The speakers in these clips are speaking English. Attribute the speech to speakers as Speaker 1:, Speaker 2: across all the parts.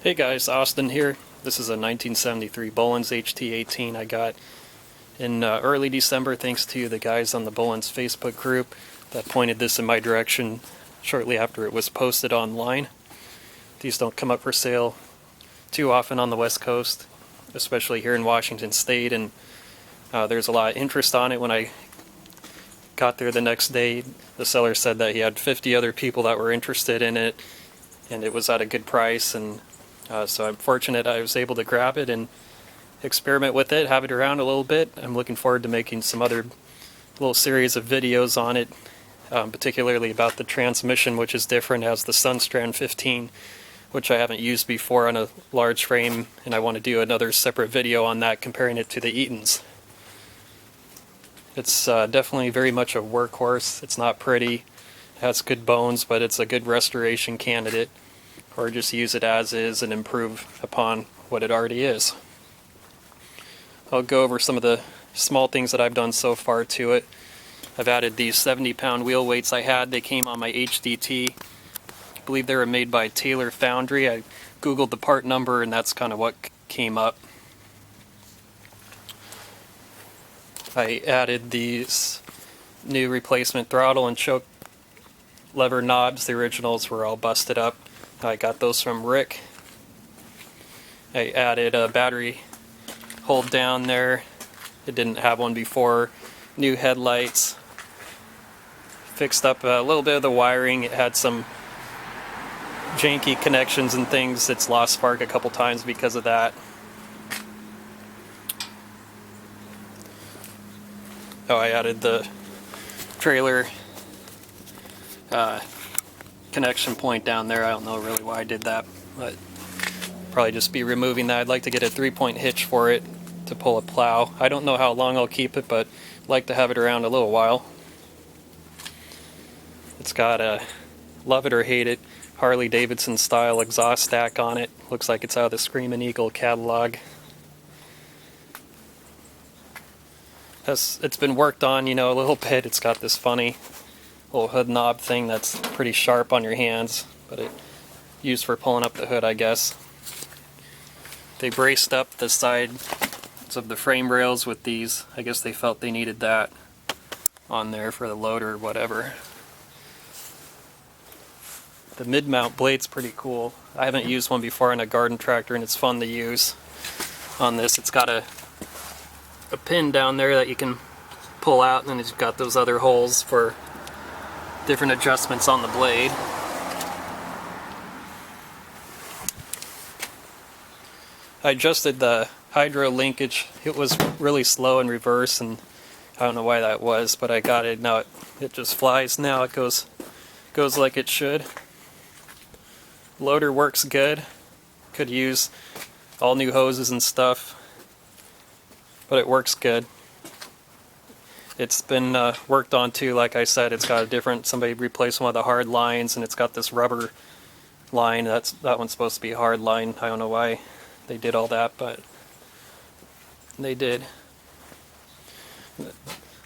Speaker 1: Hey guys, Austin here. This is a 1973 Bolens HT18 I got in early December thanks to the guys on the Bolens Facebook group that pointed this in my direction shortly after it was posted online. These don't come up for sale too often on the West Coast, especially here in Washington State, and there's a lot of interest on it. When I got there the next day, the seller said that he had 50 other people that were interested in it, and it was at a good price, and so I'm fortunate I was able to grab it and experiment with it, have it around a little bit. I'm looking forward to making some other little series of videos on it, particularly about the transmission, which is different, as the Sunstrand 15, which I haven't used before on a large frame, and I want to do another separate video on that, comparing it to the Eatons. It's definitely very much a workhorse. It's not pretty, it has good bones, but it's a good restoration candidate, or just use it as is and improve upon what it already is. I'll go over some of the small things that I've done so far to it. I've added these 70-pound wheel weights I had. They came on my HDT. I believe they were made by Taylor Foundry. I googled the part number and that's kind of what came up. I added these new replacement throttle and choke lever knobs. The originals were all busted up. I got those from Rick. I added a battery hold down there. It didn't have one before. New headlights. Fixed up a little bit of the wiring. It had some janky connections and things. It's lost spark a couple times because of that. Oh, I added the trailer connection point down there. I don't know really why I did that, but probably just be removing that. I'd like to get a 3-point hitch for it to pull a plow. I don't know how long I'll keep it, but I'd like to have it around a little while. It's got a love it or hate it Harley Davidson style exhaust stack on it. Looks like it's out of the Screamin' Eagle catalog. It's been worked on, a little bit. It's got this funny little hood knob thing that's pretty sharp on your hands, but it's used for pulling up the hood, I guess. They braced up the sides of the frame rails with these. I guess they felt they needed that on there for the loader or whatever. The mid-mount blade's pretty cool. I haven't used one before on a garden tractor, and it's fun to use on this. It's got a pin down there that you can pull out, and then it's got those other holes for different adjustments on the blade. I adjusted the hydro linkage. It was really slow in reverse, and I don't know why that was, but I got it. Now it just flies now. It goes like it should. Loader works good. Could use all new hoses and stuff, but it works good. It's been worked on too. Like I said, it's got a different, somebody replaced one of the hard lines, and it's got this rubber line. That one's supposed to be a hard line. I don't know why they did all that, but they did.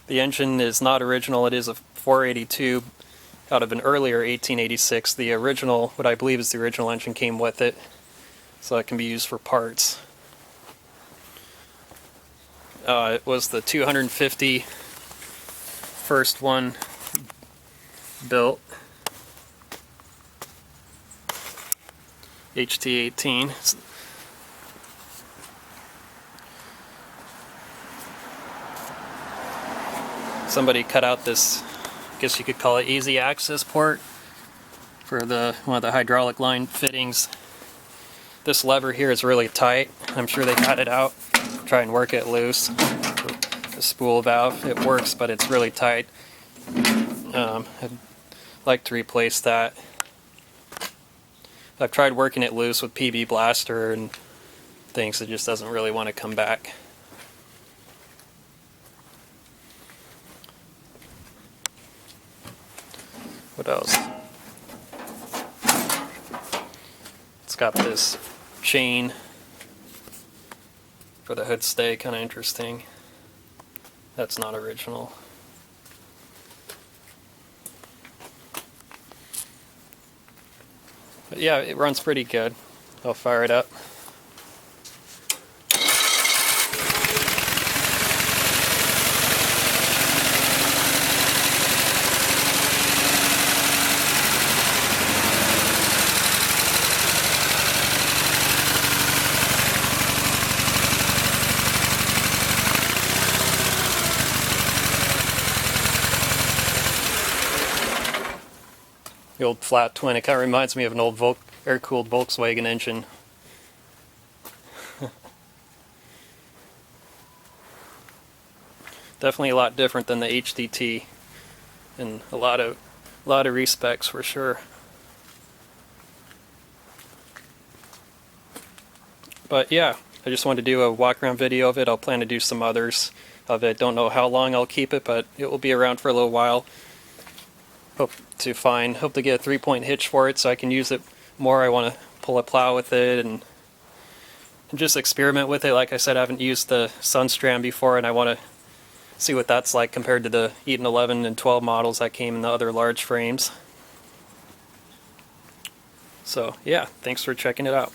Speaker 1: The engine is not original. It is a 482 out of an earlier 1886. The original, what I believe is the original engine, came with it, so it can be used for parts. It was the 250 first one built. HT18. Somebody cut out this, I guess you could call it easy access port for one of the hydraulic line fittings. This lever here is really tight. I'm sure they cut it out. Try and work it loose. The spool valve, it works, but it's really tight. I'd like to replace that. I've tried working it loose with PB Blaster and things. It just doesn't really want to come back. What else? It's got this chain for the hood stay, kind of interesting. That's not original. But yeah, it runs pretty good. I'll fire it up. The old flat twin, it kind of reminds me of an old air-cooled Volkswagen engine. Definitely a lot different than the HDT in a lot of respects for sure. But yeah, I just wanted to do a walk around video of it. I'll plan to do some others of it. Don't know how long I'll keep it, but it will be around for a little while. Hope to get a 3-point hitch for it so I can use it more. I want to pull a plow with it and just experiment with it. Like I said, I haven't used the Sunstrand before, and I want to see what that's like compared to the Eaton 11 and 12 models that came in the other large frames. So yeah, thanks for checking it out.